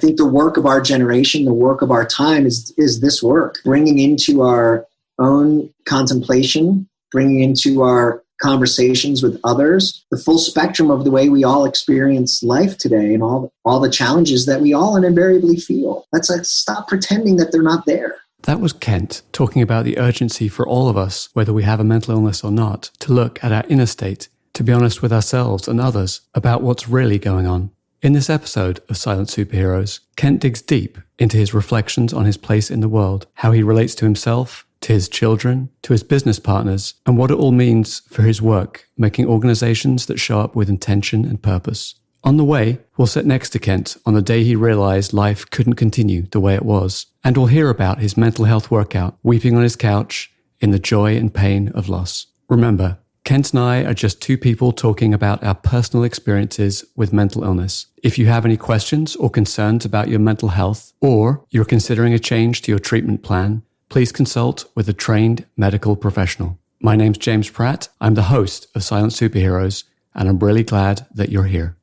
think the work of our generation, the work of our time is this work, bringing into our own contemplation, bringing into our conversations with others, the full spectrum of the way we all experience life today and all the challenges that we all invariably feel. Let's stop pretending that they're not there. That was Kent talking about the urgency for all of us, whether we have a mental illness or not, to look at our inner state, to be honest with ourselves and others about what's really going on. In this episode of Silent Superheroes, Kent digs deep into his reflections on his place in the world, how he relates to himself, to his children, to his business partners, and what it all means for his work, making organizations that show up with intention and purpose. On the way, we'll sit next to Kent on the day he realized life couldn't continue the way it was, and we'll hear about his mental health workout, weeping on his couch in the joy and pain of loss. Remember, Kent and I are just two people talking about our personal experiences with mental illness. If you have any questions or concerns about your mental health, or you're considering a change to your treatment plan, please consult with a trained medical professional. My name's James Pratt. I'm the host of Silent Superheroes, and I'm really glad that you're here.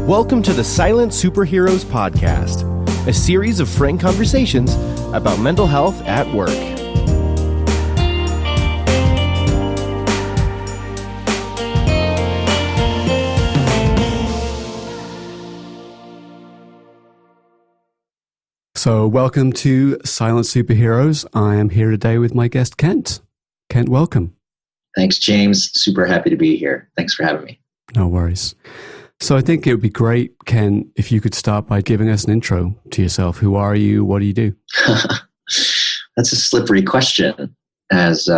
Welcome to the Silent Superheroes podcast, a series of frank conversations about mental health at work. So welcome to Silent Superheroes. I am here today with my guest, Kent. Kent, welcome. Thanks, James. Super happy to be here. Thanks for having me. No worries. So I think it would be great, Ken, if you could start by giving us an intro to yourself. Who are you? What do you do? That's a slippery question, as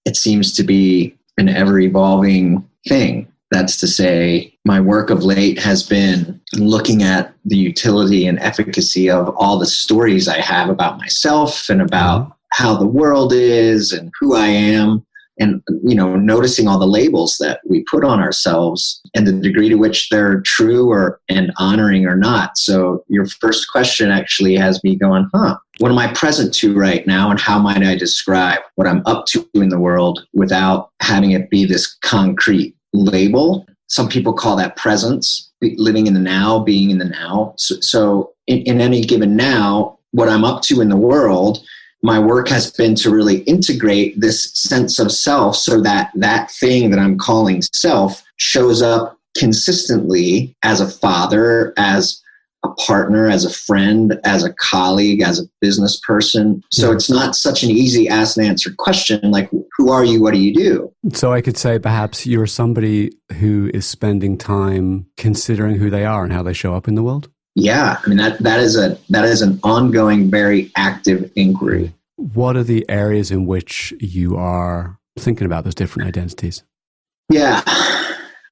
it seems to be an ever-evolving thing. That's to say, my work of late has been looking at the utility and efficacy of all the stories I have about myself and about how the world is and who I am. And, noticing all the labels that we put on ourselves and the degree to which they're true and honoring or not. So your first question actually has me going, what am I present to right now? And how might I describe what I'm up to in the world without having it be this concrete label? Some people call that presence, living in the now, being in the now. So in any given now, what I'm up to in the world, my work has been to really integrate this sense of self so that that thing that I'm calling self shows up consistently as a father, as a partner, as a friend, as a colleague, as a business person. So it's not such an easy asked and answered question like, who are you? What do you do? So I could say perhaps you're somebody who is spending time considering who they are and how they show up in the world? Yeah, I mean, that is an ongoing, very active inquiry. What are the areas in which you are thinking about those different identities? Yeah.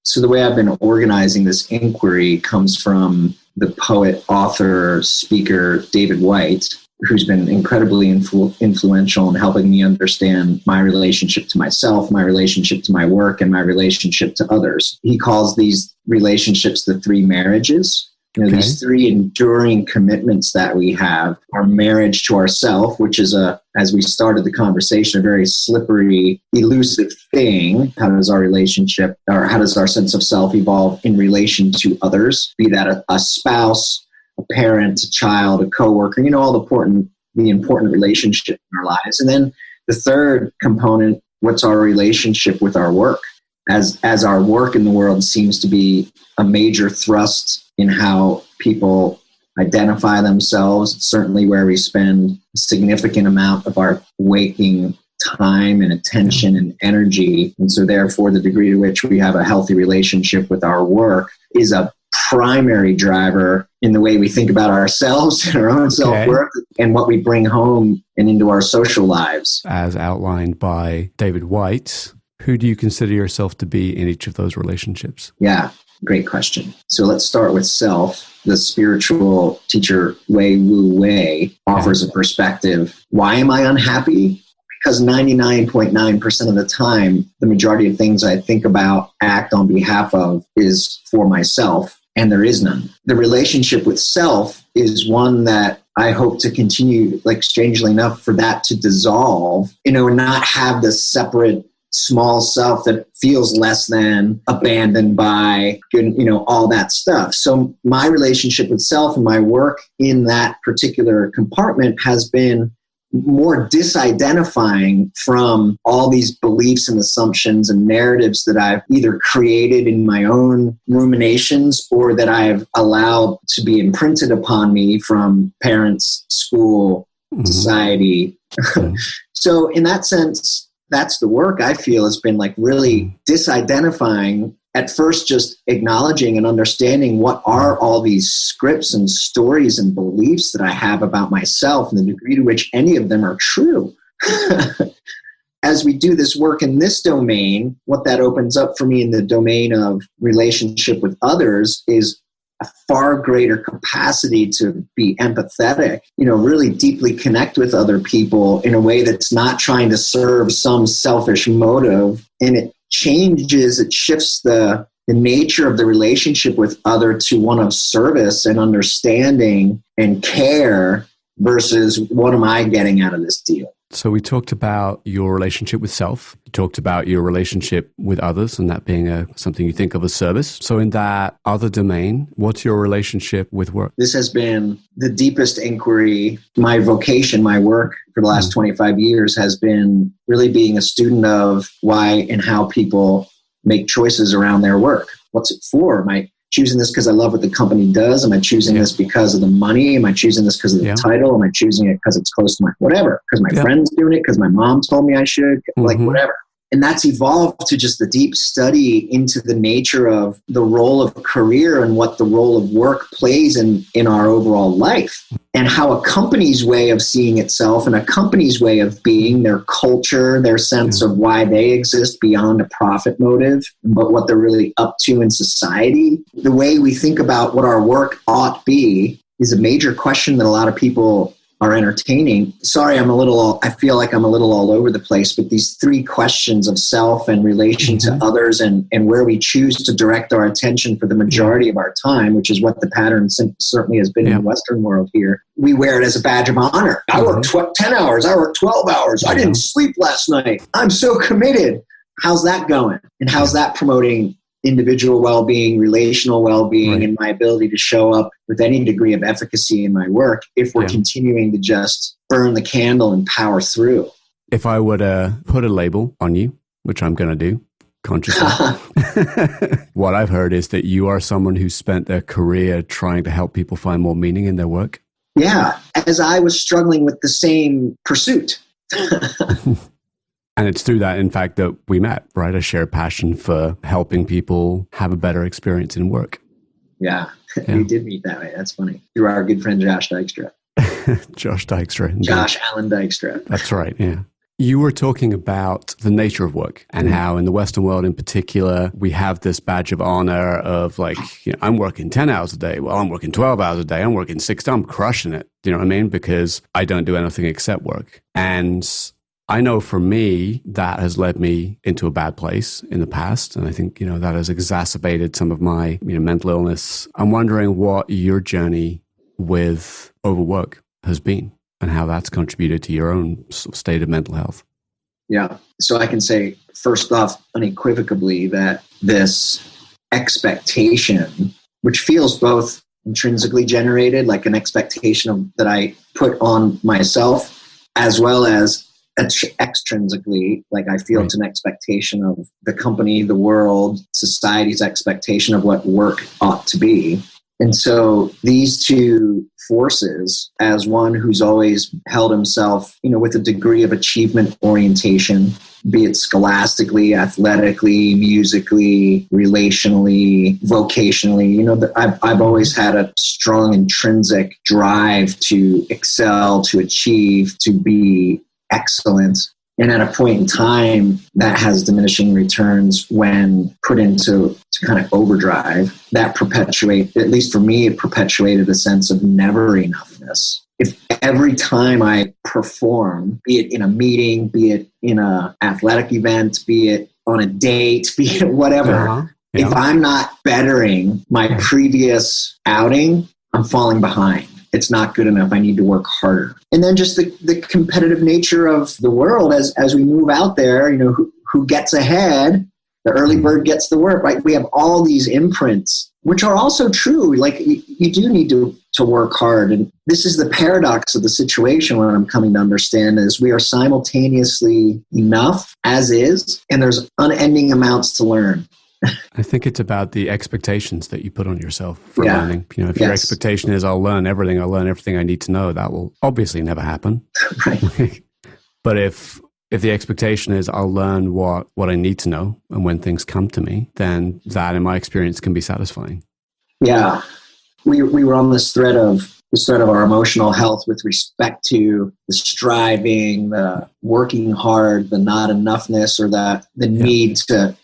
So the way I've been organizing this inquiry comes from the poet, author, speaker, David White, who's been incredibly influential in helping me understand my relationship to myself, my relationship to my work, and my relationship to others. He calls these relationships the three marriages. These three enduring commitments that we have, our marriage to ourself, which is as we started the conversation, a very slippery, elusive thing. How does our relationship, or how does our sense of self evolve in relation to others? Be that a spouse, a parent, a child, a coworker, all the important relationships in our lives. And then the third component, what's our relationship with our work? As our work in the world seems to be a major thrust in how people identify themselves. It's certainly where we spend a significant amount of our waking time and attention and energy. And so therefore, the degree to which we have a healthy relationship with our work is a primary driver in the way we think about ourselves and our own self-worth and what we bring home and into our social lives. As outlined by David White, who do you consider yourself to be in each of those relationships? Yeah. Great question. So let's start with self. The spiritual teacher Wei Wu Wei offers a perspective. Why am I unhappy? Because 99.9% of the time, the majority of things I think about, act on behalf of is for myself, and there is none. The relationship with self is one that I hope to continue, like, strangely enough, for that to dissolve, and not have this separate small self that feels less than, abandoned by, all that stuff. So my relationship with self and my work in that particular compartment has been more disidentifying from all these beliefs and assumptions and narratives that I've either created in my own ruminations or that I've allowed to be imprinted upon me from parents, school, society. So in that sense, that's the work I feel has been like really disidentifying. At first, just acknowledging and understanding what are all these scripts and stories and beliefs that I have about myself and the degree to which any of them are true. As we do this work in this domain, what that opens up for me in the domain of relationship with others is a far greater capacity to be empathetic, really deeply connect with other people in a way that's not trying to serve some selfish motive. And it shifts the nature of the relationship with other to one of service and understanding and care versus what am I getting out of this deal? So we talked about your relationship with self. You talked about your relationship with others and that being something you think of as service. So in that other domain, what's your relationship with work? This has been the deepest inquiry. My vocation, my work for the last 25 years has been really being a student of why and how people make choices around their work. What's it for? Am I choosing this because I love what the company does? Am I choosing this because of the money? Am I choosing this because of the title? Am I choosing it because it's close to my whatever? Because my friend's doing it? Because my mom told me I should? Like whatever. And that's evolved to just the deep study into the nature of the role of career and what the role of work plays in our overall life, and how a company's way of seeing itself and a company's way of being, their culture, their sense of why they exist beyond a profit motive, but what they're really up to in society. The way we think about what our work ought be is a major question that a lot of people are entertaining. Sorry, I feel like I'm a little all over the place, but these three questions of self and relation to others and where we choose to direct our attention for the majority of our time, which is what the pattern certainly has been in the Western world here. We wear it as a badge of honor. I worked 10 hours. I worked 12 hours. I didn't sleep last night. I'm so committed. How's that going? And how's that promoting individual well-being, relational well-being, and my ability to show up with any degree of efficacy in my work if we're continuing to just burn the candle and power through? If I were to put a label on you, which I'm going to do consciously, what I've heard is that you are someone who spent their career trying to help people find more meaning in their work. Yeah, as I was struggling with the same pursuit. And it's through that, in fact, that we met, right? A shared passion for helping people have a better experience in work. Yeah, we did meet that way. That's funny. Through our good friend Josh Dykstra. Josh Dykstra. Indeed. Josh Allen Dykstra. That's right, yeah. You were talking about the nature of work and how in the Western world in particular, we have this badge of honor of like, I'm working 10 hours a day. Well, I'm working 12 hours a day. I'm working 6. I'm crushing it. Do you know what I mean? Because I don't do anything except work. And I know for me, that has led me into a bad place in the past. And I think, that has exacerbated some of my mental illness. I'm wondering what your journey with overwork has been and how that's contributed to your own sort of state of mental health. Yeah. So I can say, first off, unequivocally, that this expectation, which feels both intrinsically generated, like an expectation that I put on myself, as well as extrinsically, like I feel it's an expectation of the company, the world, society's expectation of what work ought to be. And so these two forces, as one who's always held himself, with a degree of achievement orientation, be it scholastically, athletically, musically, relationally, vocationally, I've always had a strong intrinsic drive to excel, to achieve, to be excellent. And at a point in time, that has diminishing returns when put into kind of overdrive. That at least for me, it perpetuated a sense of never enoughness. If every time I perform, be it in a meeting, be it in an athletic event, be it on a date, be it whatever, if I'm not bettering my previous outing, I'm falling behind. it's not good enough. I need to work harder. And then just the competitive nature of the world as we move out there, who gets ahead, the early bird gets the work, right? We have all these imprints, which are also true. Like you do need to work hard. And this is the paradox of the situation, what I'm coming to understand is we are simultaneously enough as is, and there's unending amounts to learn. I think it's about the expectations that you put on yourself for learning. If your expectation is I'll learn everything I need to know, that will obviously never happen. Right. But if the expectation is I'll learn what I need to know, and when things come to me, then that, in my experience, can be satisfying. Yeah. We were on this thread of our emotional health with respect to the striving, the working hard, the not enoughness, or the need to,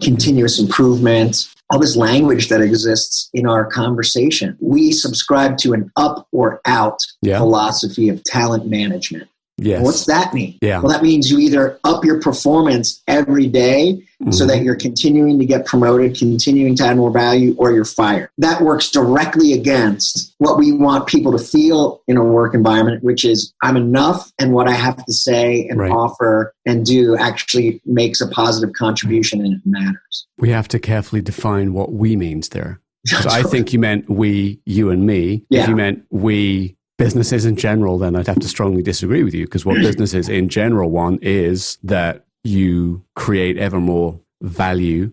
continuous improvement, all this language that exists in our conversation. We subscribe to an up or out philosophy of talent management. Yes. What's that mean? Yeah. Well, that means you either up your performance every day so that you're continuing to get promoted, continuing to add more value, or you're fired. That works directly against what we want people to feel in a work environment, which is I'm enough, and what I have to say and offer and do actually makes a positive contribution and it matters. We have to carefully define what we means there. So I think you meant we, you and me. Yeah. If you meant we, businesses in general, then I'd have to strongly disagree with you, because what businesses in general want is that you create ever more value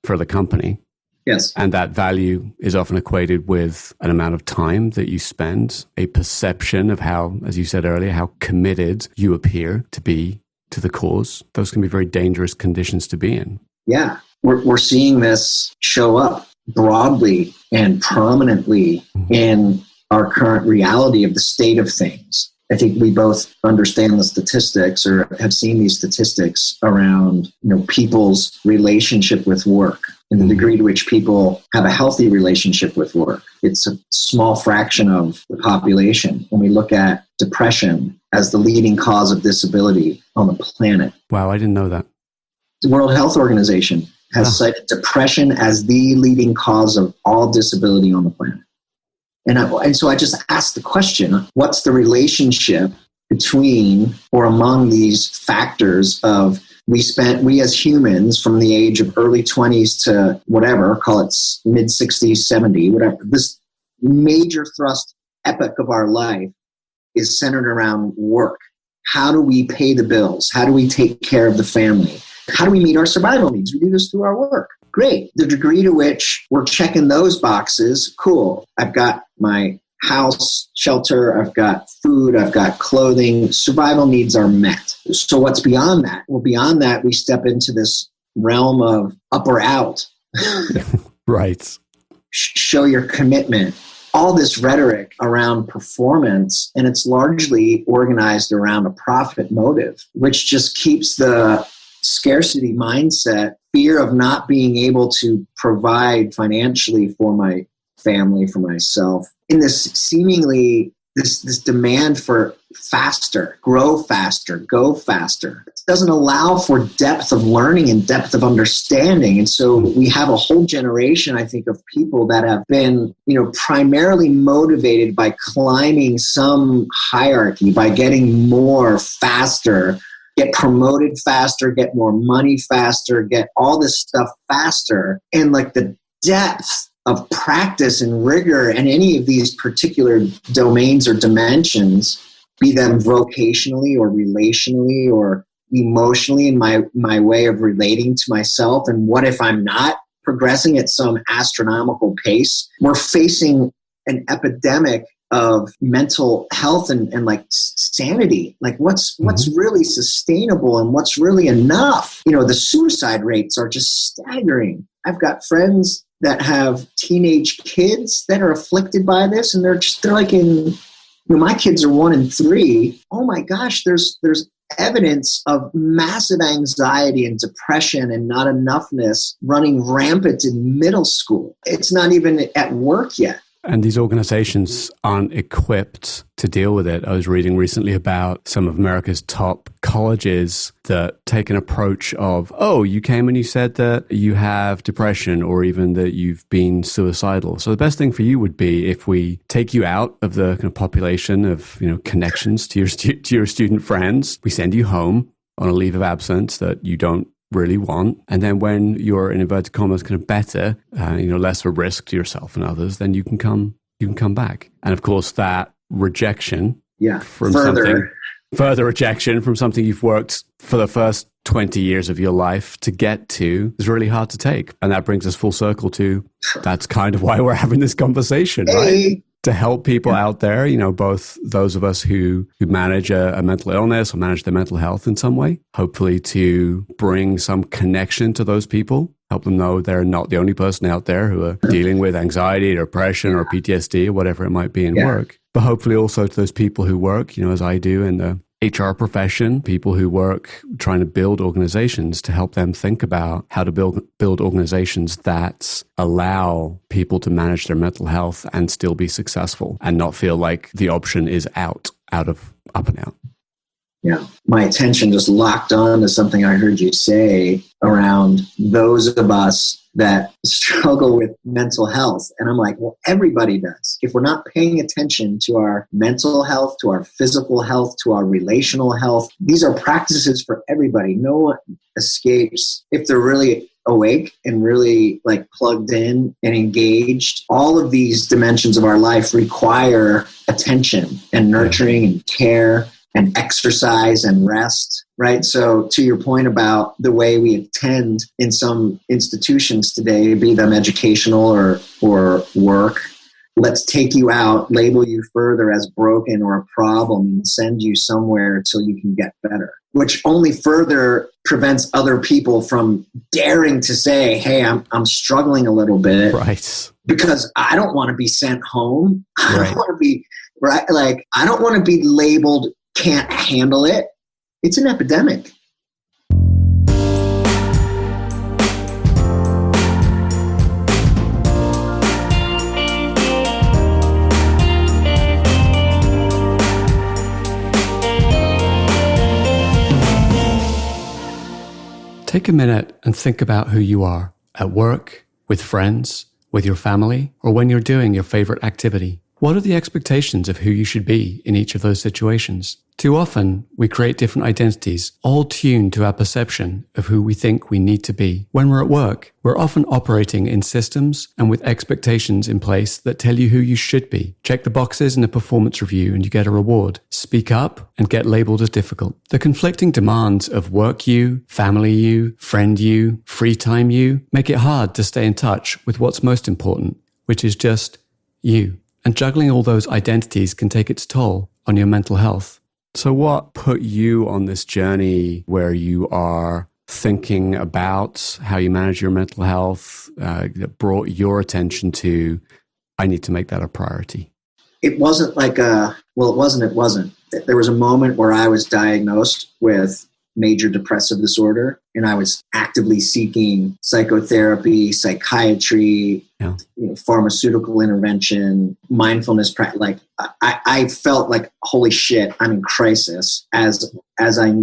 for the company. Yes. And that value is often equated with an amount of time that you spend, a perception of how, as you said earlier, how committed you appear to be to the cause. Those can be very dangerous conditions to be in. Yeah. We're seeing this show up broadly and prominently in our current reality of the state of things. I think we both understand the statistics or have seen these statistics around, people's relationship with work and the degree to which people have a healthy relationship with work. It's a small fraction of the population when we look at depression as the leading cause of disability on the planet. Wow, I didn't know that. The World Health Organization has cited depression as the leading cause of all disability on the planet. And so I just asked the question, what's the relationship between or among these factors of we as humans from the age of early 20s to whatever, call it mid 60s, 70, whatever, this major thrust epoch of our life is centered around work. How do we pay the bills? How do we take care of the family? How do we meet our survival needs? We do this through our work. Great. The degree to which we're checking those boxes, cool. I've got my house, shelter, I've got food, I've got clothing. Survival needs are met. So what's beyond that? Well, beyond that, we step into this realm of up or out. Right. Show your commitment. All this rhetoric around performance, and it's largely organized around a profit motive, which just keeps the scarcity mindset, fear of not being able to provide financially for my family, for myself, in this seemingly this demand for faster, grow faster, go faster. It doesn't allow for depth of learning and depth of understanding. And so we have a whole generation, I think, of people that have been, primarily motivated by climbing some hierarchy, by getting more faster, get promoted faster, get more money faster, get all this stuff faster. And like the depth of practice and rigor in any of these particular domains or dimensions, be them vocationally or relationally or emotionally in my way of relating to myself. And what if I'm not progressing at some astronomical pace? We're facing an epidemic of mental health and like sanity, like what's really sustainable and what's really enough. The suicide rates are just staggering. I've got friends that have teenage kids that are afflicted by this, and they're like my kids are 1 and 3. Oh my gosh, there's evidence of massive anxiety and depression and not enoughness running rampant in middle school. It's not even at work yet. And these organizations aren't equipped to deal with it. I was reading recently about some of America's top colleges that take an approach of, oh, you came and you said that you have depression or even that you've been suicidal. So the best thing for you would be if we take you out of the kind of population of, connections to your student friends. We send you home on a leave of absence that you don't really want. And then when you're, in inverted commas, kind of better, less of a risk to yourself and others, then you can come back. And of course, that rejection from further rejection from something you've worked for the first 20 years of your life to get to is really hard to take. And that brings us full circle to, that's kind of why we're having this conversation, right? To help people out there, both those of us who manage a mental illness or manage their mental health in some way, hopefully to bring some connection to those people, help them know they're not the only person out there who are dealing with anxiety, depression, or PTSD, or whatever it might be in work. But hopefully also to those people who work, as I do in the HR profession, people who work trying to build organizations, to help them think about how to build organizations that allow people to manage their mental health and still be successful and not feel like the option is out of up and out. Yeah. My attention just locked on to something I heard you say around those of us that struggle with mental health. And I'm like, well, everybody does. If we're not paying attention to our mental health, to our physical health, to our relational health, these are practices for everybody. No one escapes if they're really awake and really plugged in and engaged. All of these dimensions of our life require attention and nurturing and care and exercise and rest, right? So to your point about the way we attend in some institutions today, be them educational or work, let's take you out, label you further as broken or a problem, and send you somewhere until you can get better, which only further prevents other people from daring to say, hey, I'm struggling a little bit. Right. Because I don't want to be sent home. I Right. don't want to be, right? I don't want to be labeled can't handle it. It's an epidemic. Take a minute and think about who you are at work, with friends, with your family, or when you're doing your favorite activity. What are the expectations of who you should be in each of those situations? Too often, we create different identities, all tuned to our perception of who we think we need to be. When we're at work, we're often operating in systems and with expectations in place that tell you who you should be. Check the boxes in a performance review and you get a reward. Speak up and get labeled as difficult. The conflicting demands of work you, family you, friend you, free time you, make it hard to stay in touch with what's most important, which is just you. And juggling all those identities can take its toll on your mental health. So what put you on this journey where you are thinking about how you manage your mental health that brought your attention to, I need to make that a priority? It wasn't it wasn't. There was a moment where I was diagnosed with major depressive disorder, and I was actively seeking psychotherapy, psychiatry, pharmaceutical intervention, mindfulness practice. I felt like, holy shit, I'm in crisis. As I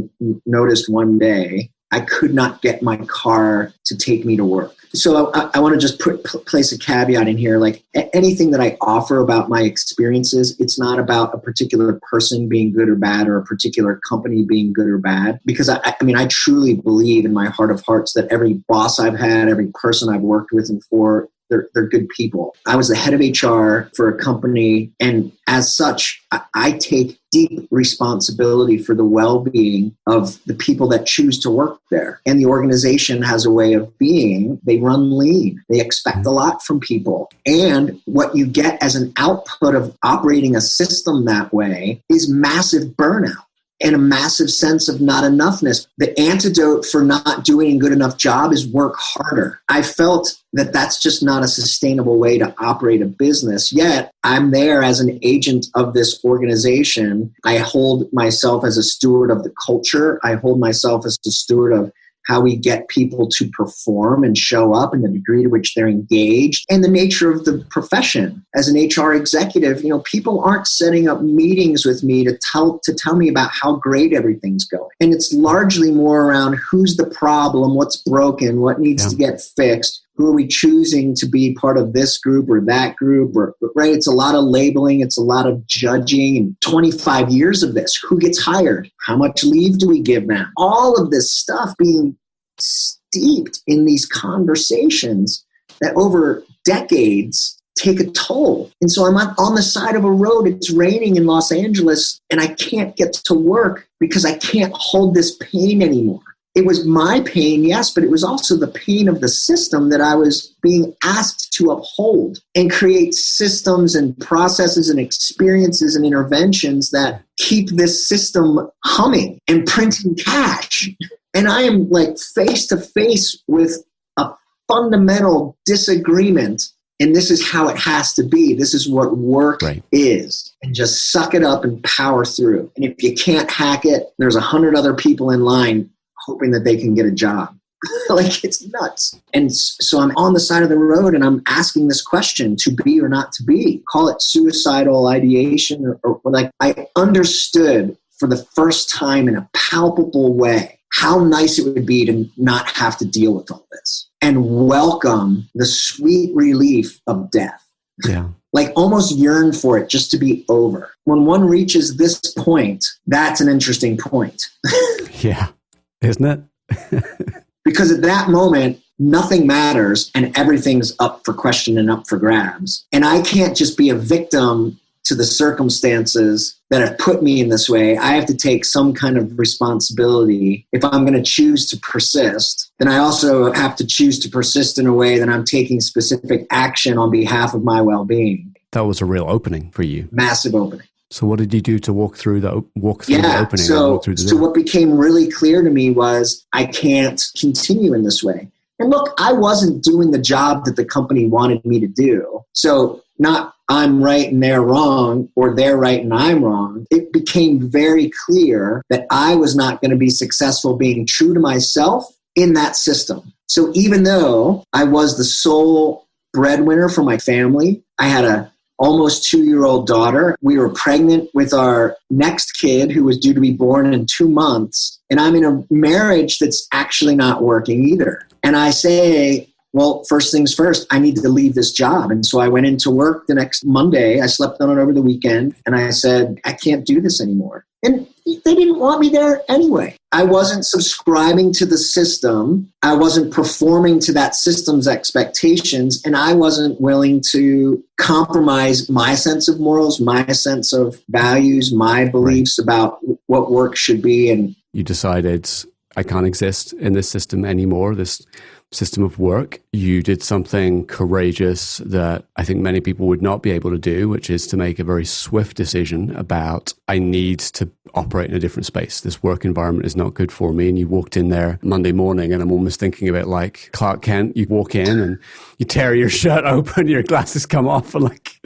noticed one day, I could not get my car to take me to work. So I want to just place a caveat in here. Anything that I offer about my experiences, it's not about a particular person being good or bad or a particular company being good or bad. Because I truly believe in my heart of hearts that every boss I've had, every person I've worked with and for, they're good people. I was the head of HR for a company, and as such, I take deep responsibility for the well-being of the people that choose to work there. And the organization has a way of being, they run lean. They expect a lot from people. And what you get as an output of operating a system that way is massive burnout and a massive sense of not enoughness. The antidote for not doing a good enough job is work harder. I felt that that's just not a sustainable way to operate a business. Yet I'm there as an agent of this organization. I hold myself as a steward of the culture. I hold myself as a steward of how we get people to perform and show up and the degree to which they're engaged and the nature of the profession. As an HR executive, people aren't setting up meetings with me to tell me about how great everything's going. And it's largely more around who's the problem, what's broken, what needs to get fixed. Who are we choosing to be part of this group or that group? Right? It's a lot of labeling. It's a lot of judging. And 25 years of this. Who gets hired? How much leave do we give them? All of this stuff being steeped in these conversations that over decades take a toll. And so I'm on the side of a road. It's raining in Los Angeles and I can't get to work because I can't hold this pain anymore. It was my pain, yes, but it was also the pain of the system that I was being asked to uphold and create systems and processes and experiences and interventions that keep this system humming and printing cash. And I am like face to face with a fundamental disagreement. And this is how it has to be. This is what work is. And just suck it up and power through. And if you can't hack it, there's 100 other people in line hoping that they can get a job. Like, it's nuts. And so I'm on the side of the road and I'm asking this question, to be or not to be. Call it suicidal ideation or like, I understood for the first time in a palpable way how nice it would be to not have to deal with all this and welcome the sweet relief of death. Yeah. Like almost yearn for it just to be over. When one reaches this point, that's an interesting point. Yeah. Isn't it? Because at that moment, nothing matters and everything's up for question and up for grabs. And I can't just be a victim to the circumstances that have put me in this way. I have to take some kind of responsibility. If I'm going to choose to persist, then I also have to choose to persist in a way that I'm taking specific action on behalf of my well-being. That was a real opening for you. Massive opening. So what did you do to walk through the opening? So what became really clear to me was I can't continue in this way. And look, I wasn't doing the job that the company wanted me to do. So not I'm right and they're wrong, or they're right and I'm wrong. It became very clear that I was not going to be successful being true to myself in that system. So even though I was the sole breadwinner for my family, I had a almost 2-year-old daughter. We were pregnant with our next kid who was due to be born in 2 months. And I'm in a marriage that's actually not working either. And I say, well, first things first, I need to leave this job. And so I went into work the next Monday. I slept on it over the weekend. And I said, I can't do this anymore. And they didn't want me there anyway. I wasn't subscribing to the system. I wasn't performing to that system's expectations. And I wasn't willing to compromise my sense of morals, my sense of values, my beliefs about what work should be. And you decided, I can't exist in this system anymore, this system of work. You did something courageous that I think many people would not be able to do, which is to make a very swift decision about, I need to operate in a different space. This work environment is not good for me. And you walked in there Monday morning, and I'm almost thinking of it like Clark Kent. You walk in and you tear your shirt open, your glasses come off, and like,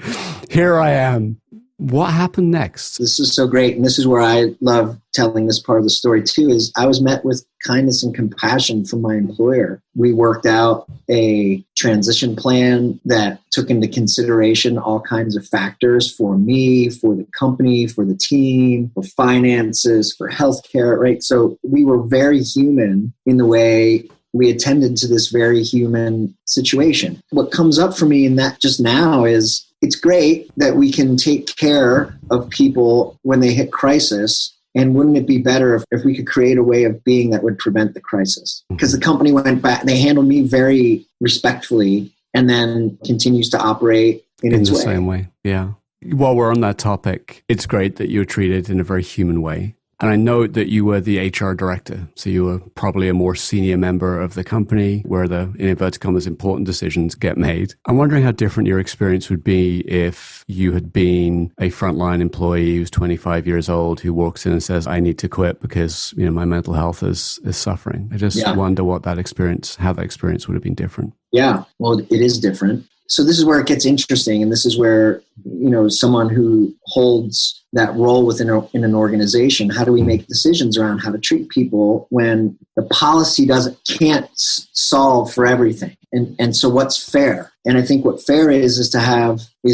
here I am. What happened next? This is so great. And this is where I love telling this part of the story too, is I was met with kindness and compassion from my employer. We worked out a transition plan that took into consideration all kinds of factors for me, for the company, for the team, for finances, for healthcare, right? So we were very human in the way we attended to this very human situation. What comes up for me in that just now is, it's great that we can take care of people when they hit crisis. And wouldn't it be better if we could create a way of being that would prevent the crisis? Because the company went back, they handled me very respectfully and then continues to operate in its the way. Same way. Yeah. While we're on that topic, it's great that you're treated in a very human way. And I know that you were the HR director, so you were probably a more senior member of the company where the, in inverted commas, important decisions get made. I'm wondering how different your experience would be if you had been a frontline employee who's 25 years old who walks in and says, I need to quit because, my mental health is suffering. I just wonder how that experience would have been different. Yeah, well, it is different. So this is where it gets interesting, and this is where, someone who holds that role within in an organization, how do we make decisions around how to treat people when the policy can't solve for everything? And so what's fair? And I think what fair is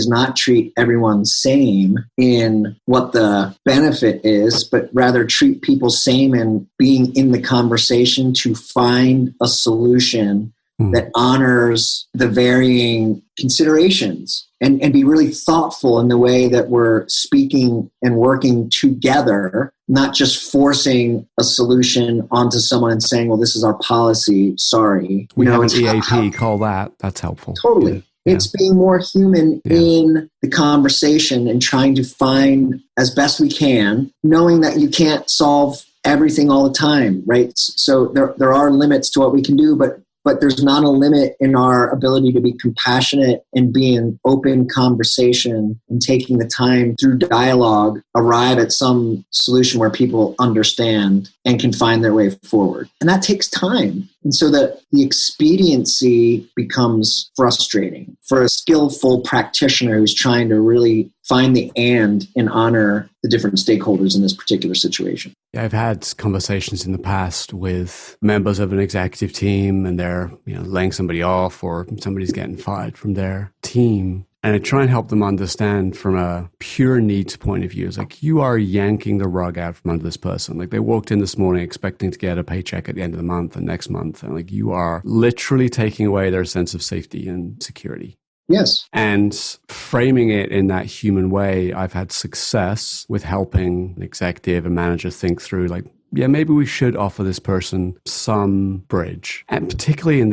not treat everyone same in what the benefit is, but rather treat people same in being in the conversation to find a solution that honors the varying considerations and be really thoughtful in the way that we're speaking and working together, not just forcing a solution onto someone and saying, well, this is our policy. Sorry. We have an EAP, call that. That's helpful. Totally. Yeah. It's being more human in the conversation and trying to find as best we can, knowing that you can't solve everything all the time, right? So there are limits to what we can do, but there's not a limit in our ability to be compassionate and be in open conversation and taking the time through dialogue, arrive at some solution where people understand and can find their way forward. And that takes time. And so that the expediency becomes frustrating for a skillful practitioner who's trying to really find the and honor the different stakeholders in this particular situation. Yeah, I've had conversations in the past with members of an executive team, and they're laying somebody off or somebody's getting fired from their team. And I try and help them understand from a pure needs point of view. It's like, you are yanking the rug out from under this person. Like, they walked in this morning expecting to get a paycheck at the end of the month and next month. And like, you are literally taking away their sense of safety and security. Yes. And framing it in that human way, I've had success with helping an executive and manager think through, like, yeah, maybe we should offer this person some bridge. And particularly in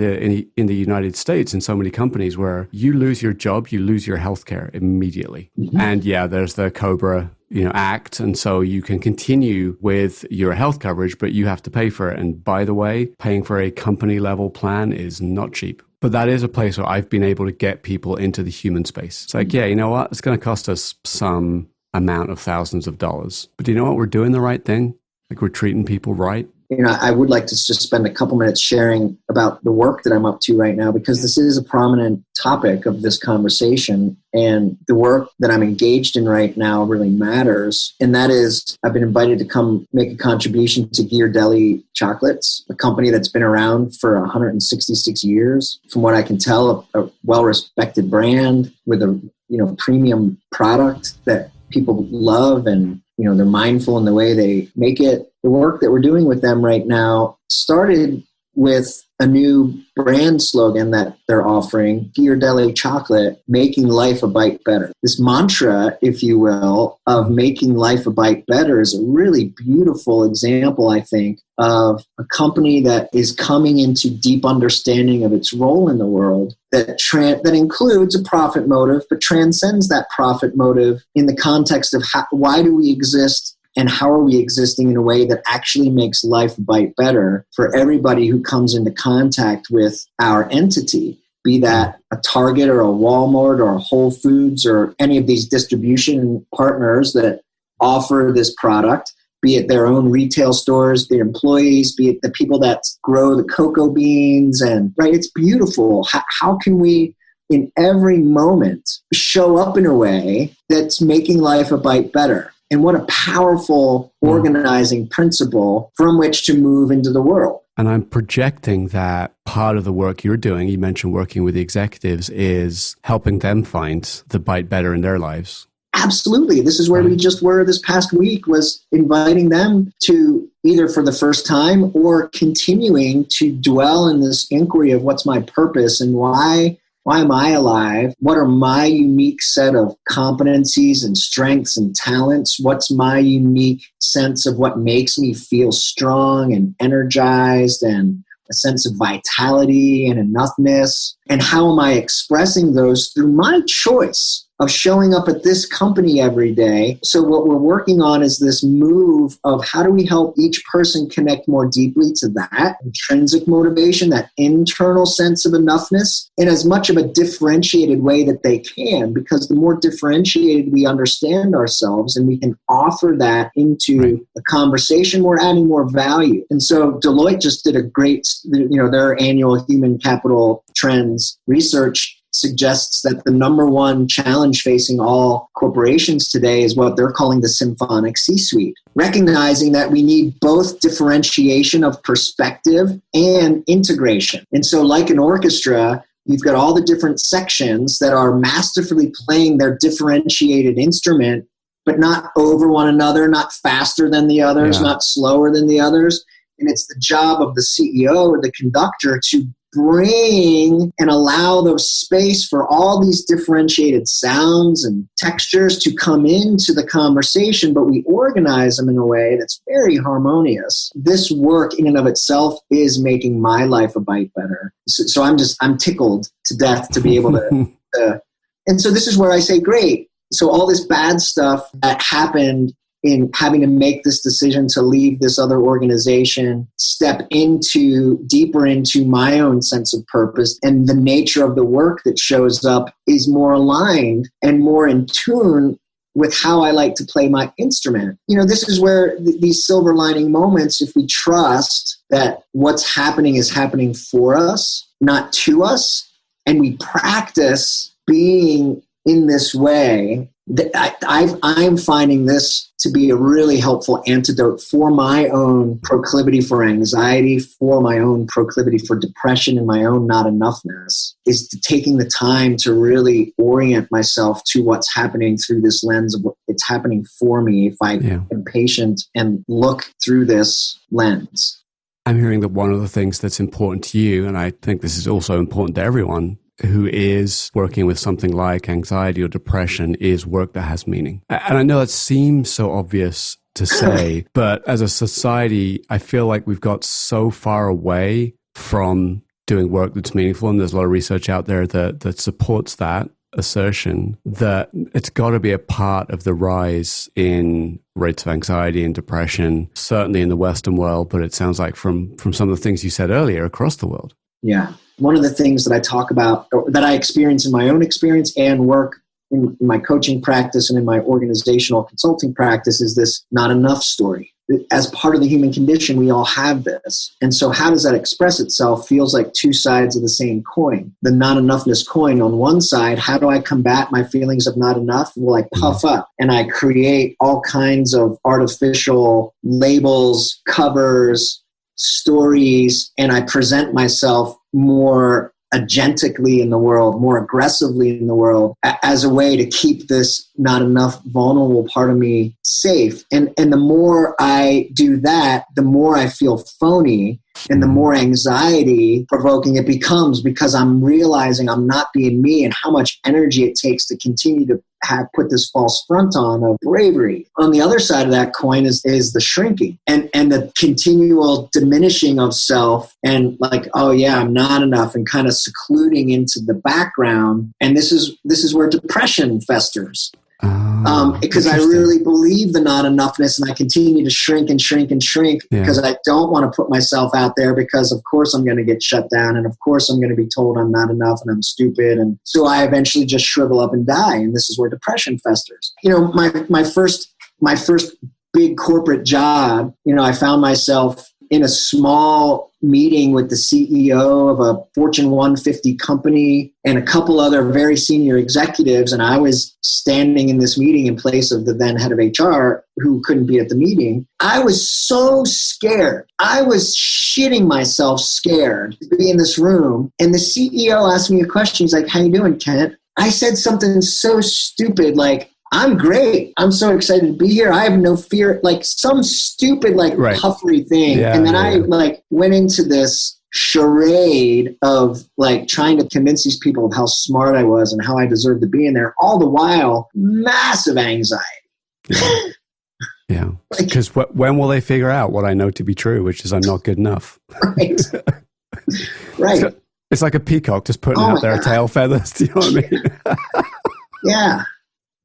the United States, in so many companies where you lose your job, you lose your healthcare immediately. Mm-hmm. And yeah, there's the COBRA Act. And so you can continue with your health coverage, but you have to pay for it. And by the way, paying for a company level plan is not cheap. But that is a place where I've been able to get people into the human space. It's like, yeah, you know what? It's going to cost us some amount of thousands of dollars. But do you know what? We're doing the right thing. Like, we're treating people right. I would like to just spend a couple minutes sharing about the work that I'm up to right now, because this is a prominent topic of this conversation. And the work that I'm engaged in right now really matters. And that is, I've been invited to come make a contribution to Ghirardelli Chocolates, a company that's been around for 166 years. From what I can tell, a well-respected brand with a premium product that people love, and they're mindful in the way they make it. The work that we're doing with them right now started with a new brand slogan that they're offering, Ghirardelli Chocolate, making life a bite better. This mantra, if you will, of making life a bite better is a really beautiful example, I think, of a company that is coming into deep understanding of its role in the world that includes a profit motive, but transcends that profit motive in the context of why do we exist and how are we existing in a way that actually makes life a bite better for everybody who comes into contact with our entity, be that a Target or a Walmart or a Whole Foods or any of these distribution partners that offer this product, be it their own retail stores, their employees, be it the people that grow the cocoa beans. And right, it's beautiful. How can we, in every moment, show up in a way that's making life a bite better? And what a powerful organizing principle from which to move into the world. And I'm projecting that part of the work you're doing, you mentioned working with the executives, is helping them find the bite better in their lives. Absolutely. This is where we just were this past week, was inviting them to either for the first time or continuing to dwell in this inquiry of what's my purpose and why am I alive? What are my unique set of competencies and strengths and talents? What's my unique sense of what makes me feel strong and energized and a sense of vitality and enoughness? And how am I expressing those through my choice of showing up at this company every day? So what we're working on is this move of how do we help each person connect more deeply to that intrinsic motivation, that internal sense of enoughness, in as much of a differentiated way that they can, because the more differentiated we understand ourselves and we can offer that into a conversation, we're adding more value. And so Deloitte just did a great, their annual human capital trends research suggests that the number one challenge facing all corporations today is what they're calling the symphonic C-suite, recognizing that we need both differentiation of perspective and integration. And so like an orchestra, you've got all the different sections that are masterfully playing their differentiated instrument, but not over one another, not faster than the others, not slower than the others. And it's the job of the CEO or the conductor to bring and allow the space for all these differentiated sounds and textures to come into the conversation, but we organize them in a way that's very harmonious. This work in and of itself is making my life a bite better. So I'm tickled to death to be able to and so this is where I say, great. So all this bad stuff that happened in having to make this decision to leave this other organization, step deeper into my own sense of purpose, and the nature of the work that shows up is more aligned and more in tune with how I like to play my instrument. This is where these silver lining moments, if we trust that what's happening is happening for us, not to us, and we practice being in this way, I'm finding this to be a really helpful antidote for my own proclivity for anxiety, for my own proclivity for depression and my own not enoughness, is taking the time to really orient myself to what's happening through this lens of what's happening for me if I am patient and look through this lens. I'm hearing that one of the things that's important to you, and I think this is also important to everyone who is working with something like anxiety or depression, is work that has meaning. And I know it seems so obvious to say, but as a society, I feel like we've got so far away from doing work that's meaningful. And there's a lot of research out there that supports that assertion, that it's got to be a part of the rise in rates of anxiety and depression, certainly in the Western world, but it sounds like from some of the things you said earlier, across the world. Yeah. One of the things that I talk about, that I experience in my own experience and work in my coaching practice and in my organizational consulting practice, is this not enough story. As part of the human condition, we all have this. And so how does that express itself? Feels like two sides of the same coin. The not enoughness coin on one side, how do I combat my feelings of not enough? Well, I puff up and I create all kinds of artificial labels, covers, stories, and I present myself more agentically in the world, more aggressively in the world, as a way to keep this not enough vulnerable part of me safe. And the more I do that, the more I feel phony and the more anxiety provoking it becomes, because I'm realizing I'm not being me and how much energy it takes to continue to put this false front on of bravery. On the other side of that coin is the shrinking and the continual diminishing of self, and like, oh yeah, I'm not enough, and kind of secluding into the background. And this is where depression festers. Because I really believe the not enoughness, and I continue to shrink and shrink and shrink because I don't want to put myself out there, because of course I'm going to get shut down, and of course I'm going to be told I'm not enough and I'm stupid, and so I eventually just shrivel up and die. And this is where depression festers. My first big corporate job, I found myself in a small meeting with the CEO of a Fortune 150 company and a couple other very senior executives. And I was standing in this meeting in place of the then head of HR, who couldn't be at the meeting. I was so scared. I was shitting myself scared to be in this room. And the CEO asked me a question. He's like, "How you doing, Kent?" I said something so stupid like, "I'm great. I'm so excited to be here. I have no fear," like some stupid puffery thing. And then I went into this charade of trying to convince these people of how smart I was and how I deserved to be in there. All the while, massive anxiety. Yeah. Because when will they figure out what I know to be true, which is I'm not good enough? Right. Right. It's like a peacock just putting out their tail feathers. Do you know what I mean? Yeah.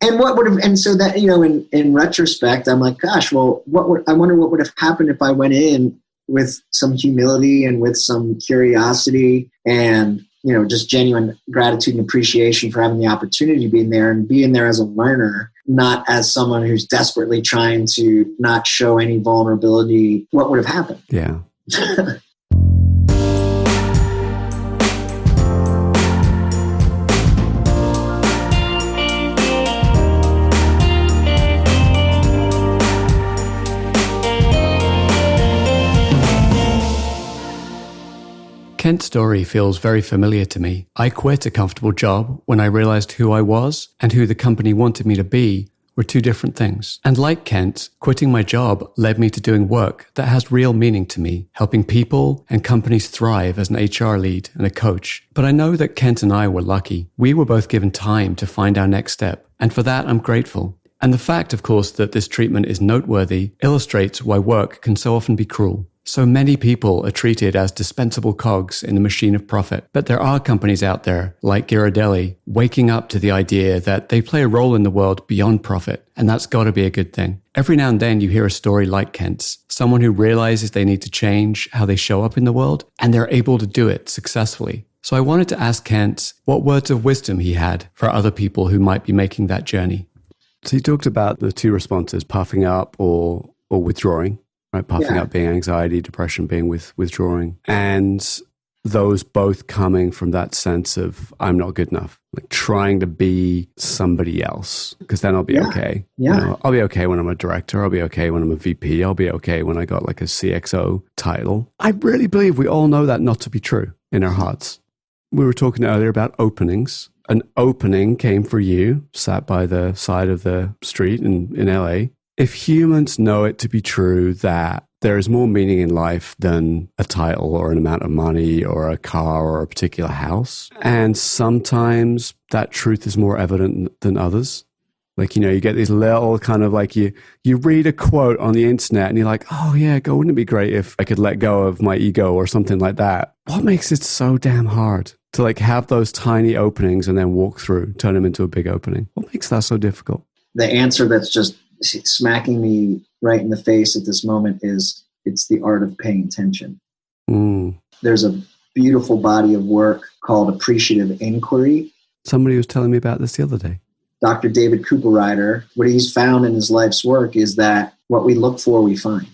And what would have, and so that, in retrospect, I'm like, gosh, well, I wonder what would have happened if I went in with some humility and with some curiosity and, just genuine gratitude and appreciation for having the opportunity to be in there and being there as a learner, not as someone who's desperately trying to not show any vulnerability. What would have happened? Yeah. Kent's story feels very familiar to me. I quit a comfortable job when I realized who I was and who the company wanted me to be were two different things. And like Kent, quitting my job led me to doing work that has real meaning to me, helping people and companies thrive as an HR lead and a coach. But I know that Kent and I were lucky. We were both given time to find our next step. And for that, I'm grateful. And the fact, of course, that this treatment is noteworthy illustrates why work can so often be cruel. So many people are treated as dispensable cogs in the machine of profit. But there are companies out there, like Ghirardelli, waking up to the idea that they play a role in the world beyond profit. And that's got to be a good thing. Every now and then you hear a story like Kent's, someone who realizes they need to change how they show up in the world, and they're able to do it successfully. So I wanted to ask Kent what words of wisdom he had for other people who might be making that journey. So you talked about the two responses, puffing up or withdrawing. Right, puffing up being anxiety, depression being withdrawing. And those both coming from that sense of, I'm not good enough, like trying to be somebody else, because then I'll be okay. Yeah. You know, I'll be okay when I'm a director. I'll be okay when I'm a VP. I'll be okay when I got like a CXO title. I really believe we all know that not to be true in our hearts. We were talking earlier about openings. An opening came for you, sat by the side of the street in LA. If humans know it to be true that there is more meaning in life than a title or an amount of money or a car or a particular house, and sometimes that truth is more evident than others. Like, you know, you get these little kind of like you read a quote on the internet and you're like, oh yeah, wouldn't it be great if I could let go of my ego or something like that? What makes it so damn hard to like have those tiny openings and then walk through, turn them into a big opening? What makes that so difficult? The answer that's just smacking me right in the face at this moment is it's the art of paying attention. There's a beautiful body of work called Appreciative Inquiry. Somebody was telling me about this the other day. Dr. David Cooper-Ryder, what he's found in his life's work is that what we look for, we find.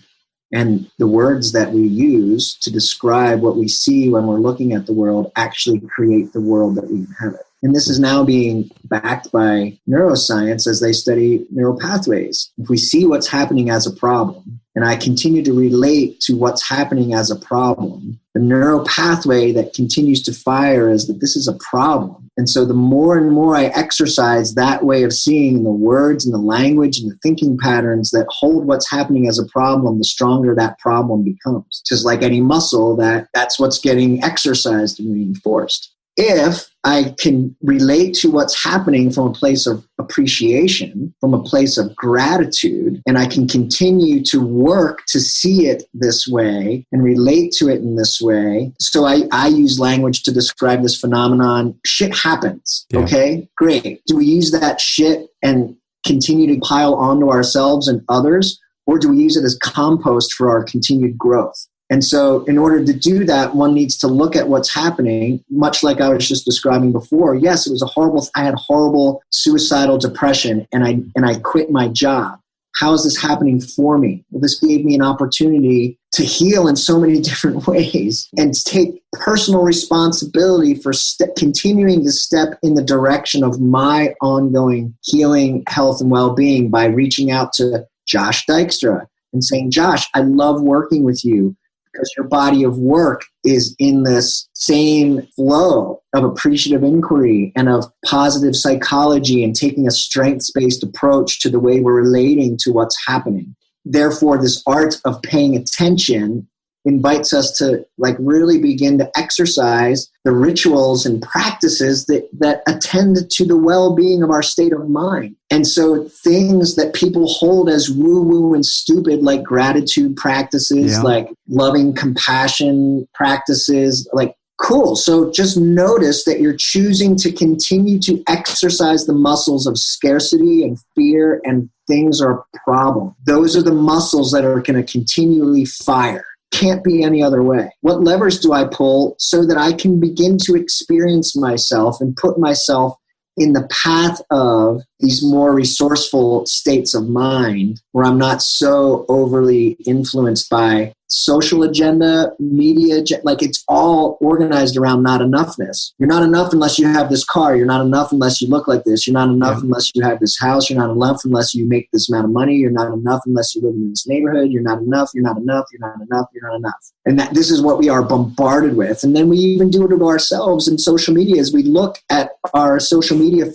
And the words that we use to describe what we see when we're looking at the world actually create the world that we inhabit. And this is now being backed by neuroscience as they study neural pathways. If we see what's happening as a problem, and I continue to relate to what's happening as a problem, the neural pathway that continues to fire is that this is a problem. And so the more and more I exercise that way of seeing the words and the language and the thinking patterns that hold what's happening as a problem, the stronger that problem becomes. Just like any muscle, that's what's getting exercised and reinforced. If I can relate to what's happening from a place of appreciation, from a place of gratitude, and I can continue to work to see it this way and relate to it in this way. So I use language to describe this phenomenon. Shit happens. Yeah. Okay, great. Do we use that shit and continue to pile onto ourselves and others? Or do we use it as compost for our continued growth? And so in order to do that, one needs to look at what's happening, much like I was just describing before. Yes, it was I had horrible suicidal depression and I quit my job. How is this happening for me? Well, this gave me an opportunity to heal in so many different ways and to take personal responsibility for continuing to step in the direction of my ongoing healing, health, and well-being by reaching out to Josh Dykstra and saying, Josh, I love working with you, because your body of work is in this same flow of appreciative inquiry and of positive psychology and taking a strengths-based approach to the way we're relating to what's happening. Therefore, this art of paying attention invites us to really begin to exercise the rituals and practices that attend to the well-being of our state of mind. And so things that people hold as woo-woo and stupid, like gratitude practices, like loving compassion practices, cool. So just notice that you're choosing to continue to exercise the muscles of scarcity and fear, and things are a problem. Those are the muscles that are going to continually fire. Can't be any other way. What levers do I pull so that I can begin to experience myself and put myself in the path of these more resourceful states of mind where I'm not so overly influenced by social agenda, media, like it's all organized around not enoughness. You're not enough unless you have this car. You're not enough unless you look like this. You're not enough unless you have this house. You're not enough unless you make this amount of money. You're not enough unless you live in this neighborhood. You're not enough. You're not enough. You're not enough. You're not enough. And that this is what we are bombarded with. And then we even do it to ourselves in social media as we look at our social media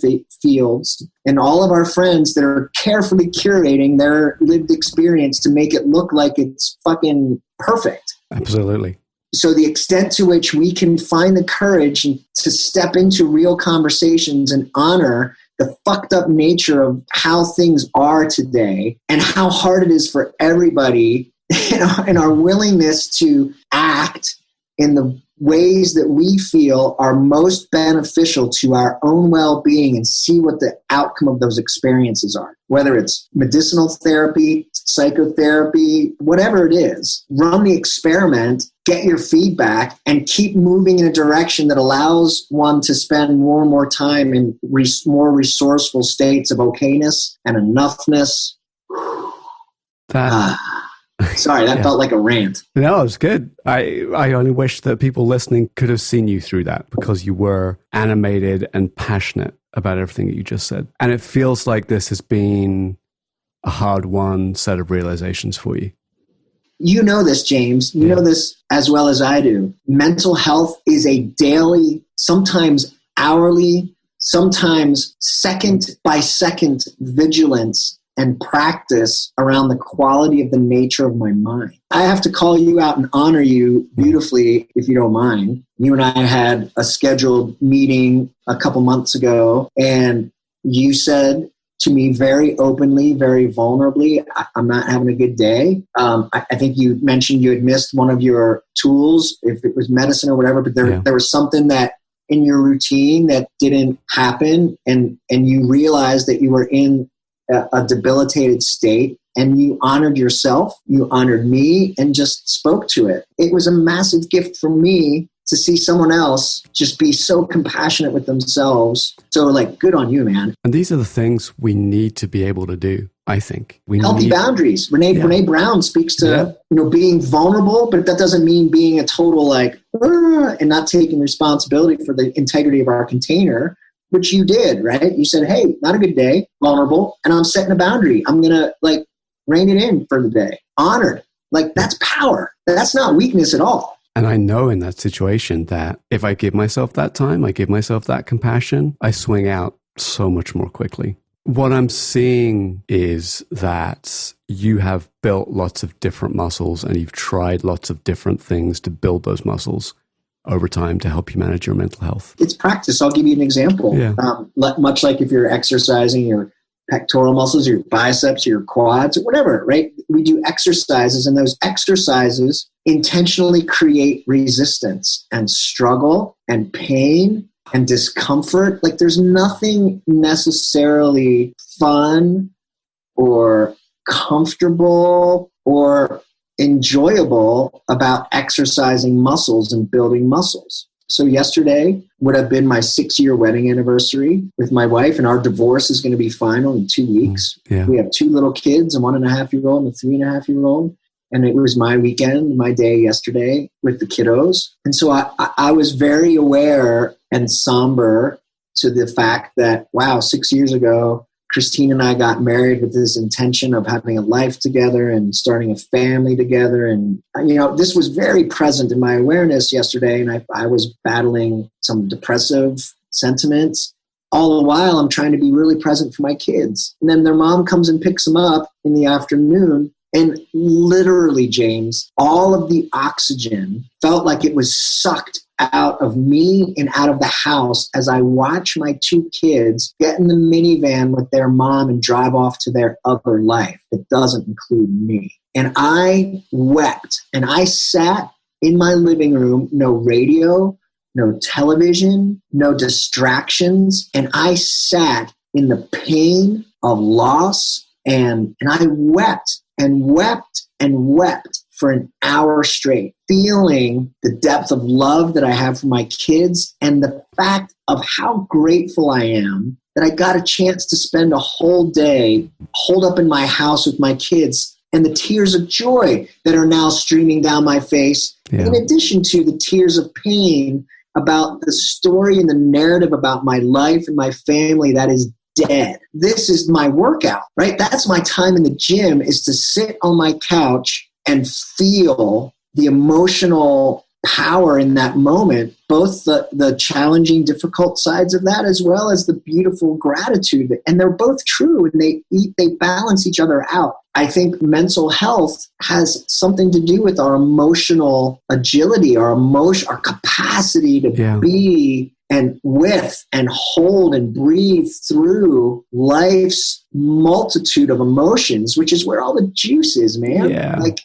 fields and all of our friends that are carefully curating their lived experience to make it look like it's fucking perfect. Absolutely. So the extent to which we can find the courage to step into real conversations and honor the fucked up nature of how things are today and how hard it is for everybody, and our willingness to act in the ways that we feel are most beneficial to our own well-being and see what the outcome of those experiences are. Whether it's medicinal therapy, psychotherapy, whatever it is, run the experiment, get your feedback, and keep moving in a direction that allows one to spend more and more time in more resourceful states of okayness and enoughness. Sorry, that felt like a rant. No, it was good. I only wish that people listening could have seen you through that, because you were animated and passionate about everything that you just said. And it feels like this has been a hard-won set of realizations for you. You know this, James. You know this as well as I do. Mental health is a daily, sometimes hourly, sometimes second-by-second vigilance and practice around the quality of the nature of my mind. I have to call you out and honor you beautifully, if you don't mind. You and I had a scheduled meeting a couple months ago, and you said to me very openly, very vulnerably, I'm not having a good day. I think you mentioned you had missed one of your tools, if it was medicine or whatever, but there was something that in your routine that didn't happen, and you realized that you were in a debilitated state, and you honored yourself, you honored me, and just spoke to it. It was a massive gift for me to see someone else just be so compassionate with themselves. So like, good on you, man. And these are the things we need to be able to do, I think. Healthy boundaries. Brene Brown speaks to being vulnerable, but that doesn't mean being a total like, and not taking responsibility for the integrity of our container, which you did, right? You said, hey, not a good day, vulnerable, and I'm setting a boundary. I'm going to like rein it in for the day. Honored. Like, that's power. That's not weakness at all. And I know in that situation that if I give myself that time, I give myself that compassion, I swing out so much more quickly. What I'm seeing is that you have built lots of different muscles, and you've tried lots of different things to build those muscles over time to help you manage your mental health. It's practice. I'll give you an example. Yeah. Much like if you're exercising your pectoral muscles, your biceps, your quads, or whatever, right? We do exercises, and those exercises intentionally create resistance and struggle and pain and discomfort. Like, there's nothing necessarily fun or comfortable or enjoyable about exercising muscles and building muscles. So yesterday would have been my 6-year wedding anniversary with my wife, and our divorce is going to be final in 2 weeks. Yeah. We have 2 little kids, a 1.5-year-old and a 3.5-year-old. And it was my weekend, my day yesterday with the kiddos. And so I was very aware and somber to the fact that, wow, 6 years ago, Christine and I got married with this intention of having a life together and starting a family together. And, this was very present in my awareness yesterday. And I was battling some depressive sentiments. All the while, I'm trying to be really present for my kids. And then their mom comes and picks them up in the afternoon. And literally, James, all of the oxygen felt like it was sucked out of me and out of the house as I watch my 2 kids get in the minivan with their mom and drive off to their other life that doesn't include me. And I wept, and I sat in my living room, no radio, no television, no distractions, and I sat in the pain of loss, and I wept and wept and wept for an hour straight, feeling the depth of love that I have for my kids and the fact of how grateful I am that I got a chance to spend a whole day holed up in my house with my kids and the tears of joy that are now streaming down my face, in addition to the tears of pain about the story and the narrative about my life and my family that is dead. This is my workout, right? That's my time in the gym, is to sit on my couch and feel the emotional power in that moment, both the challenging, difficult sides of that, as well as the beautiful gratitude. And they're both true, and they balance each other out. I think mental health has something to do with our emotional agility, our capacity to be and with and hold and breathe through life's multitude of emotions, which is where all the juice is, man. Yeah. Like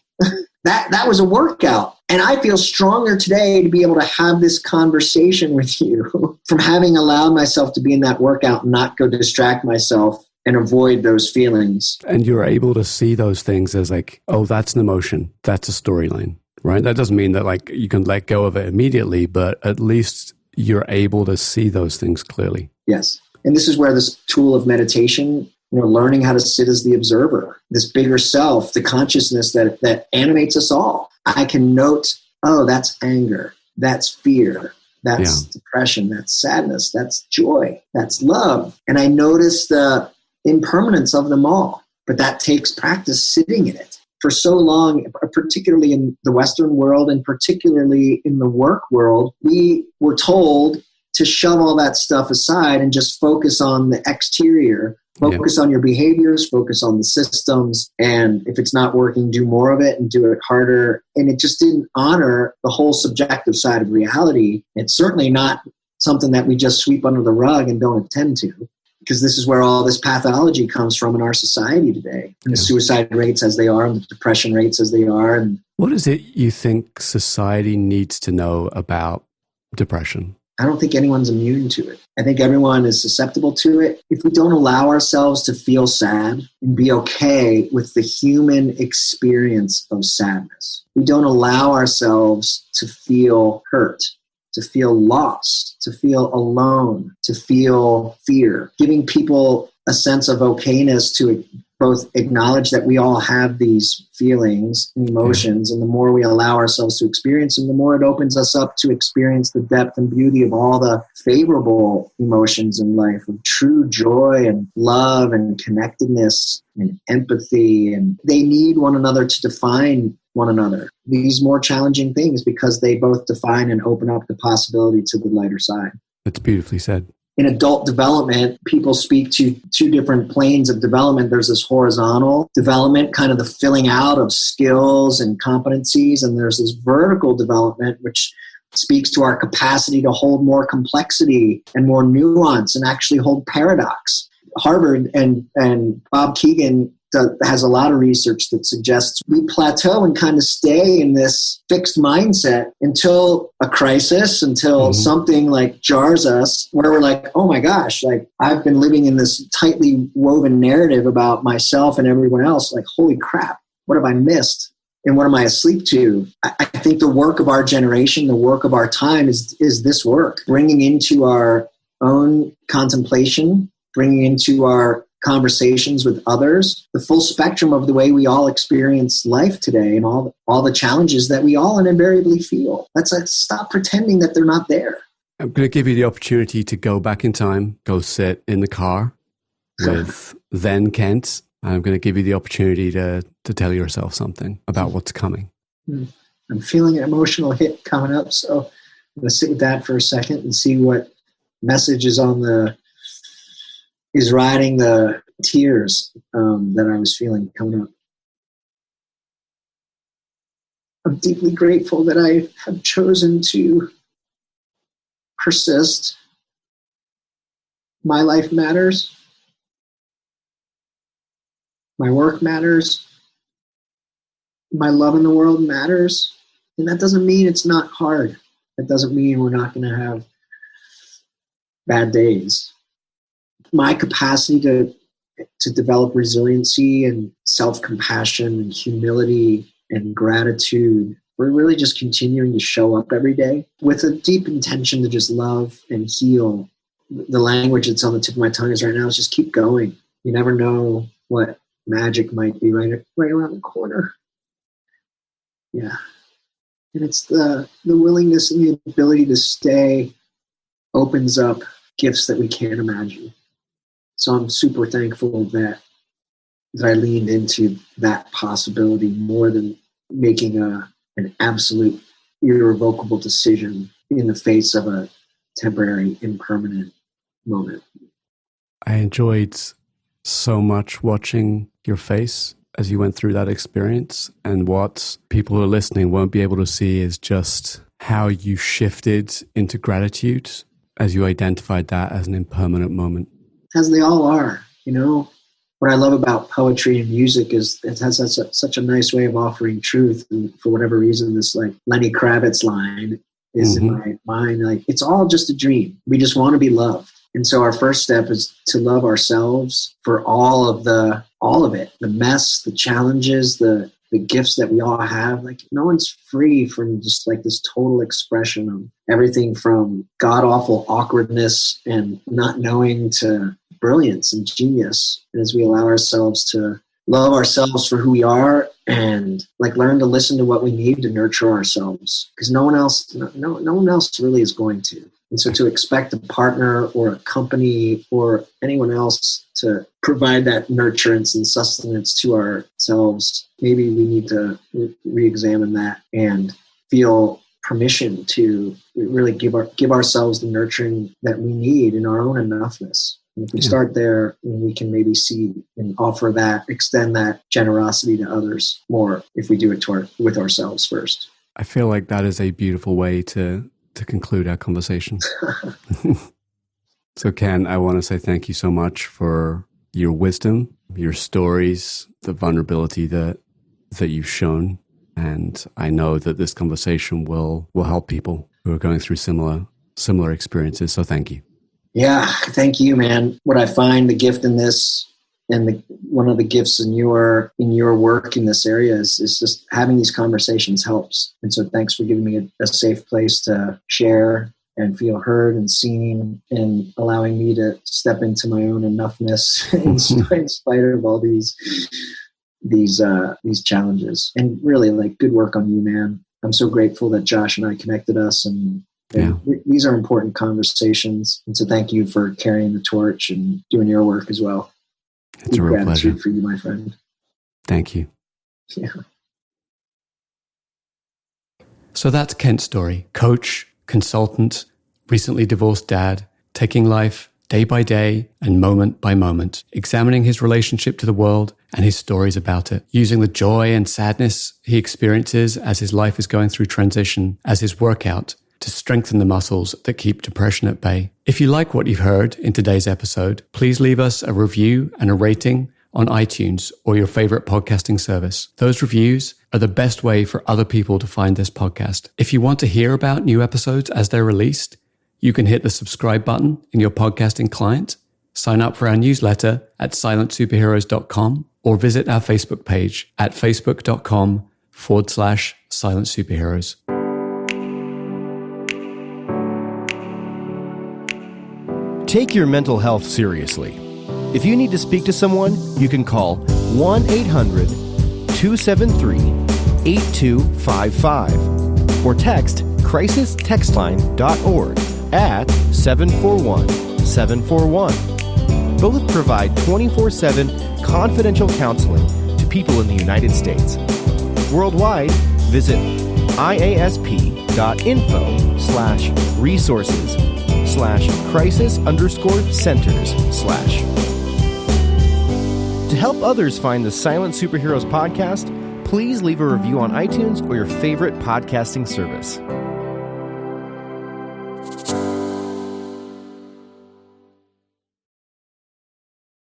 that was a workout. And I feel stronger today to be able to have this conversation with you from having allowed myself to be in that workout and not go distract myself and avoid those feelings. And you're able to see those things as like, oh, that's an emotion. That's a storyline, right? That doesn't mean that like you can let go of it immediately, but at least you're able to see those things clearly. Yes. And this is where this tool of meditation, learning how to sit as the observer, this bigger self, the consciousness that animates us all. I can note, oh, that's anger, that's fear, that's depression, that's sadness, that's joy, that's love. And I notice the impermanence of them all. But that takes practice sitting in it. For so long, particularly in the Western world and particularly in the work world, we were told to shove all that stuff aside and just focus on the exterior. Focus on your behaviors, focus on the systems, and if it's not working, do more of it and do it harder. And it just didn't honor the whole subjective side of reality. It's certainly not something that we just sweep under the rug and don't attend to, because this is where all this pathology comes from in our society today. And the suicide rates as they are, and the depression rates as they are. And what is it you think society needs to know about depression? I don't think anyone's immune to it. I think everyone is susceptible to it. If we don't allow ourselves to feel sad and be okay with the human experience of sadness, we don't allow ourselves to feel hurt, to feel lost, to feel alone, to feel fear, giving people a sense of okayness to both acknowledge that we all have these feelings and emotions, and the more we allow ourselves to experience them, the more it opens us up to experience the depth and beauty of all the favorable emotions in life, of true joy and love and connectedness and empathy. And they need one another to define one another, these more challenging things, because they both define and open up the possibility to the lighter side. That's beautifully said. In adult development, people speak to two different planes of development. There's this horizontal development, kind of the filling out of skills and competencies, and there's this vertical development, which speaks to our capacity to hold more complexity and more nuance and actually hold paradox. Harvard and Bob Keegan has a lot of research that suggests we plateau and kind of stay in this fixed mindset until a crisis, until something like jars us, where we're like, oh my gosh, like I've been living in this tightly woven narrative about myself and everyone else. Like, holy crap, what have I missed? And what am I asleep to? I think the work of our generation, the work of our time is this work, bringing into our own contemplation, bringing into our conversations with others, the full spectrum of the way we all experience life today and all the challenges that we all invariably feel. Let's stop pretending that they're not there. I'm going to give you the opportunity to go back in time, go sit in the car with then Kent. I'm going to give you the opportunity to tell yourself something about what's coming. I'm feeling an emotional hit coming up, so I'm going to sit with that for a second and see what message is riding the tears that I was feeling coming up. I'm deeply grateful that I have chosen to persist. My life matters. My work matters. My love in the world matters. And that doesn't mean it's not hard. That doesn't mean we're not going to have bad days. My capacity to develop resiliency and self-compassion and humility and gratitude, we're really just continuing to show up every day with a deep intention to just love and heal. The language that's on the tip of my tongue is right now is just keep going. You never know what magic might be right around the corner. Yeah. And it's the willingness and the ability to stay opens up gifts that we can't imagine. So I'm super thankful that I leaned into that possibility more than making an absolute irrevocable decision in the face of a temporary, impermanent moment. I enjoyed so much watching your face as you went through that experience, and what people who are listening won't be able to see is just how you shifted into gratitude as you identified that as an impermanent moment. As they all are, What I love about poetry and music is it has such a nice way of offering truth. And for whatever reason, this like Lenny Kravitz line is in my mind. Like, it's all just a dream. We just want to be loved. And so our first step is to love ourselves for all of it, the mess, the challenges, the gifts that we all have. Like, no one's free from just like this total expression of everything from god-awful awkwardness and not knowing to brilliance and genius. And as we allow ourselves to love ourselves for who we are and like learn to listen to what we need to nurture ourselves, because no one else really is going to. And so to expect a partner or a company or anyone else to provide that nurturance and sustenance to ourselves, maybe we need to re-examine that and feel permission to really give ourselves the nurturing that we need in our own enoughness. And if we start there, then we can maybe see and offer that, extend that generosity to others more if we do it with ourselves first. I feel like that is a beautiful way to conclude our conversation. So Ken, I want to say thank you so much for your wisdom, your stories, the vulnerability that you've shown. And I know that this conversation will help people who are going through similar experiences. So thank you. Yeah, thank you, man. What I find the gift in this, and one of the gifts in your work in this area is just having these conversations helps. And so thanks for giving me a safe place to share and feel heard and seen, and allowing me to step into my own enoughness in spite of all these challenges. And really, like, good work on you, man. I'm so grateful that Josh and I connected us, and these are important conversations. And so thank you for carrying the torch and doing your work as well. It's a real pleasure for you, my friend. Thank you. Yeah. So that's Kent's story. Coach, consultant, recently divorced dad, taking life day by day and moment by moment, examining his relationship to the world and his stories about it, using the joy and sadness he experiences as his life is going through transition as his workout to strengthen the muscles that keep depression at bay. If you like what you've heard in today's episode, please leave us a review and a rating on iTunes or your favorite podcasting service. Those reviews are the best way for other people to find this podcast. If you want to hear about new episodes as they're released, you can hit the subscribe button in your podcasting client, sign up for our newsletter at silentsuperheroes.com, or visit our Facebook page at facebook.com/silentsuperheroes. Take your mental health seriously. If you need to speak to someone, you can call 1-800-273-8255 or text crisistextline.org at 741-741. Both provide 24/7 confidential counseling to people in the United States. Worldwide, visit iasp.info/resources/crisis_centers/. To help others find the Silent Superheroes podcast, please leave a review on iTunes or your favorite podcasting service.